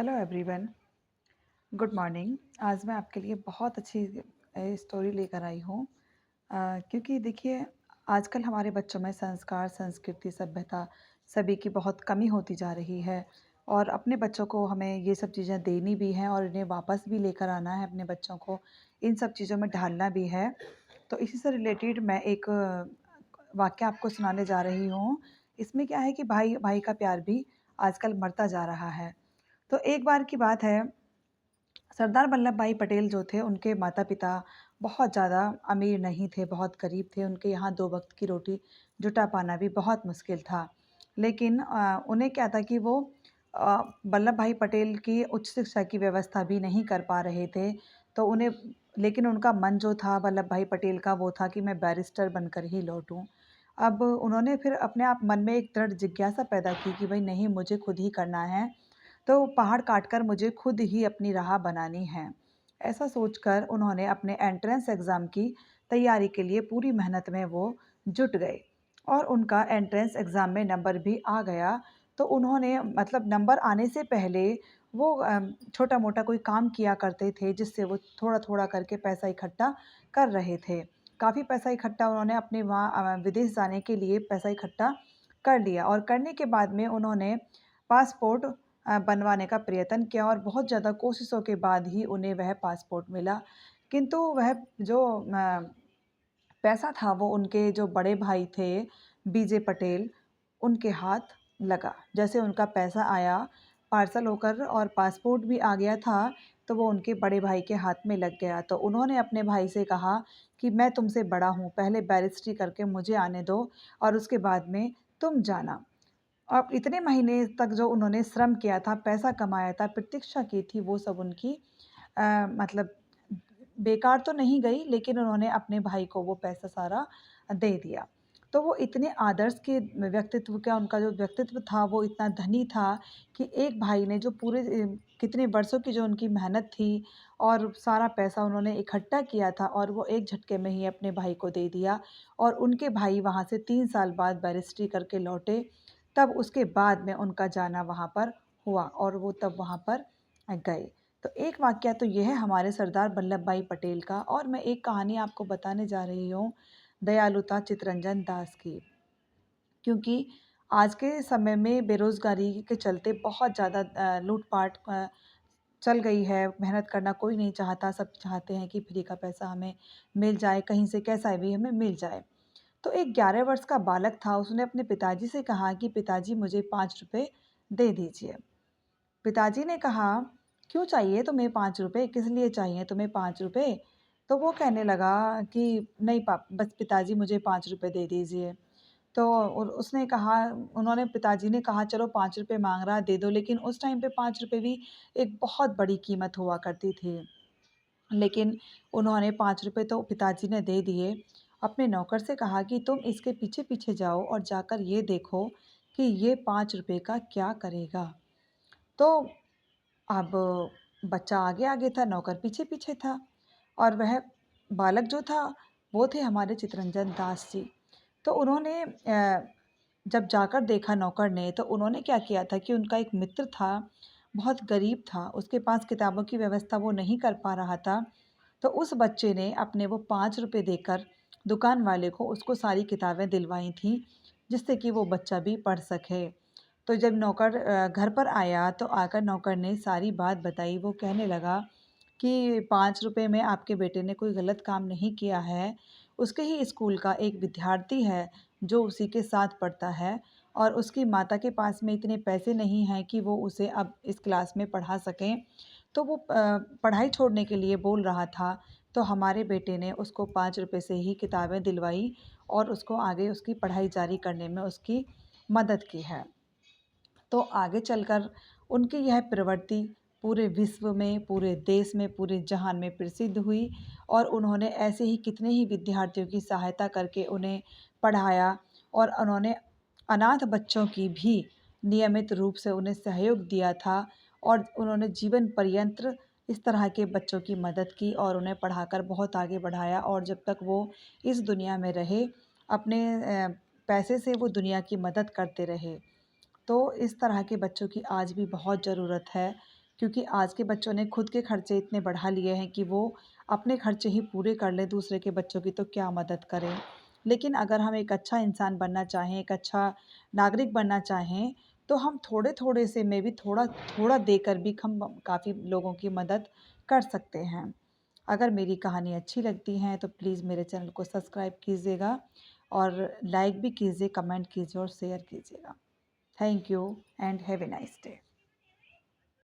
Hello everyone. Good morning. आज मैं आपके लिए बहुत अच्छी स्टोरी लेकर आई हूँ। क्योंकि देखिए, आजकल हमारे बच्चों में संस्कार, संस्कृति, सभ्यता सभी की बहुत कमी होती जा रही है। और अपने बच्चों को हमें ये सब चीज़ें देनी भी हैं और इन्हें वापस भी लेकर आना है, अपने बच्चों को इन सब चीज़ों में ढालना भी है। तो इसी से रिलेटेड मैं एक वाक़या आपको सुनाने जा रही हूँ। इसमें क्या है कि भाई भाई का प्यार भी आजकल मरता जा रहा है। तो एक बार की बात है, सरदार वल्लभ भाई पटेल जो थे, उनके माता-पिता बहुत ज़्यादा अमीर नहीं थे, बहुत गरीब थे। उनके यहाँ 2 वक़्त की रोटी जुटा पाना भी बहुत मुश्किल था। लेकिन उन्हें क्या था कि वो वल्लभ भाई पटेल की उच्च शिक्षा की व्यवस्था भी नहीं कर पा रहे थे। तो उन्हें लेकिन उनका मन जो था वल्लभ भाई पटेल का, वो था कि मैं बैरिस्टर बनकर ही लौटूँ। अब उन्होंने फिर अपने आप मन में एक दृढ़ जिज्ञासा पैदा की कि भई नहीं, मुझे खुद ही करना है। तो पहाड़ काटकर मुझे खुद ही अपनी राह बनानी है। ऐसा सोचकर उन्होंने अपने एंट्रेंस एग्ज़ाम की तैयारी के लिए पूरी मेहनत में वो जुट गए और उनका एंट्रेंस एग्ज़ाम में नंबर भी आ गया। तो उन्होंने मतलब नंबर आने से पहले वो छोटा-मोटा कोई काम किया करते थे, जिससे वो थोड़ा-थोड़ा करके पैसा इकट्ठा कर रहे थे। काफ़ी पैसा इकट्ठा उन्होंने अपने वहाँ विदेश जाने के लिए पैसा इकट्ठा कर लिया और करने के बाद में उन्होंने पासपोर्ट बनवाने का प्रयत्न किया और बहुत ज़्यादा कोशिशों के बाद ही उन्हें वह पासपोर्ट मिला। किंतु वह जो पैसा था, वो उनके जो बड़े भाई थे बीजे पटेल, उनके हाथ लगा। जैसे उनका पैसा आया पार्सल होकर और पासपोर्ट भी आ गया था, तो वो उनके बड़े भाई के हाथ में लग गया। तो उन्होंने अपने भाई से कहा कि मैं तुमसे बड़ा हूँ, पहले बैरिस्ट्री करके मुझे आने दो और उसके बाद में तुम जाना। अब इतने महीने तक जो उन्होंने श्रम किया था, पैसा कमाया था, प्रतीक्षा की थी, वो सब उनकी मतलब बेकार तो नहीं गई, लेकिन उन्होंने अपने भाई को वो पैसा सारा दे दिया। तो वो इतने आदर्श के व्यक्तित्व का, उनका जो व्यक्तित्व था, वो इतना धनी था कि एक भाई ने जो पूरे कितने वर्षों की जो उनकी मेहनत थी और सारा पैसा उन्होंने इकट्ठा किया था और वो एक झटके में ही अपने भाई को दे दिया। और उनके भाई वहाँ से 3 साल बाद बैरिस्ट्री करके लौटे। तब उसके बाद में उनका जाना वहाँ पर हुआ और वो तब वहाँ पर गए। तो एक वाक़या तो ये है हमारे सरदार वल्लभ भाई पटेल का, और मैं एक कहानी आपको बताने जा रही हूँ दयालुता चित्तरंजन दास की। क्योंकि आज के समय में बेरोज़गारी के चलते बहुत ज़्यादा लूट-पाट चल गई है। मेहनत करना कोई नहीं चाहता, सब चाहते हैं कि फ्री का पैसा हमें मिल जाए, कहीं से कैसा भी हमें मिल जाए। तो एक 11 वर्ष का बालक था, उसने अपने पिताजी से कहा कि पिताजी मुझे ₹5 दे दीजिए। पिताजी ने कहा, "क्यों चाहिए तुम्हें ₹5? किस लिए चाहिए तुम्हें ₹5?" तो वो कहने लगा कि नहीं बस पिताजी मुझे ₹5 दे दीजिए। तो उसने कहा, उन्होंने पिताजी ने कहा चलो ₹5 माँग रहा है दे दो, लेकिन उस टाइम पे ₹5 भी एक बहुत बड़ी कीमत हुआ करती थी। लेकिन उन्होंने ₹5 तो पिताजी ने दे दिए। अपने नौकर से कहा कि तुम इसके पीछे-पीछे जाओ और जाकर ये देखो कि ये ₹5 का क्या करेगा। तो अब बच्चा आगे-आगे था, नौकर पीछे-पीछे था और वह बालक जो था, वो थे हमारे चित्तरंजन दास जी। तो उन्होंने जब जाकर देखा नौकर ने, तो उन्होंने क्या किया था कि उनका एक मित्र था, बहुत गरीब था, उसके पास किताबों की व्यवस्था वो नहीं कर पा रहा था। तो उस बच्चे ने अपने वो ₹5 देकर दुकान वाले को उसको सारी किताबें दिलवाई थीं, जिससे कि वो बच्चा भी पढ़ सके। तो जब नौकर घर पर आया, तो आकर नौकर ने सारी बात बताई। वो कहने लगा कि ₹5 में आपके बेटे ने कोई गलत काम नहीं किया है। उसके ही स्कूल का एक विद्यार्थी है जो उसी के साथ पढ़ता है और उसकी माता के पास में इतने पैसे नहीं हैं कि वो उसे अब इस क्लास में पढ़ा सकें। तो वो पढ़ाई छोड़ने के लिए बोल रहा था। तो हमारे बेटे ने उसको ₹5 से ही किताबें दिलवाई और उसको आगे उसकी पढ़ाई जारी करने में उसकी मदद की है। तो आगे चलकर उनकी यह प्रवृत्ति पूरे विश्व में, पूरे देश में, पूरे जहान में प्रसिद्ध हुई और उन्होंने ऐसे ही कितने ही विद्यार्थियों की सहायता करके उन्हें पढ़ाया और उन्होंने अनाथ बच्चों की भी नियमित रूप से उन्हें सहयोग दिया था और उन्होंने जीवन पर्यंत इस तरह के बच्चों की मदद की और उन्हें पढ़ाकर बहुत आगे बढ़ाया और जब तक वो इस दुनिया में रहे, अपने पैसे से वो दुनिया की मदद करते रहे। तो इस तरह के बच्चों की आज भी बहुत ज़रूरत है, क्योंकि आज के बच्चों ने खुद के खर्चे इतने बढ़ा लिए हैं कि वो अपने खर्चे ही पूरे कर लें, दूसरे के बच्चों की तो क्या मदद करें। लेकिन अगर हम एक अच्छा इंसान बनना चाहें, एक अच्छा नागरिक बनना चाहें, तो हम थोड़े-थोड़े से में भी थोड़ा-थोड़ा देकर भी हम काफ़ी लोगों की मदद कर सकते हैं। अगर मेरी कहानी अच्छी लगती है तो प्लीज़ मेरे चैनल को सब्सक्राइब कीजिएगा और लाइक भी कीजिए, कमेंट कीजिए और शेयर कीजिएगा। Thank you and have a nice day.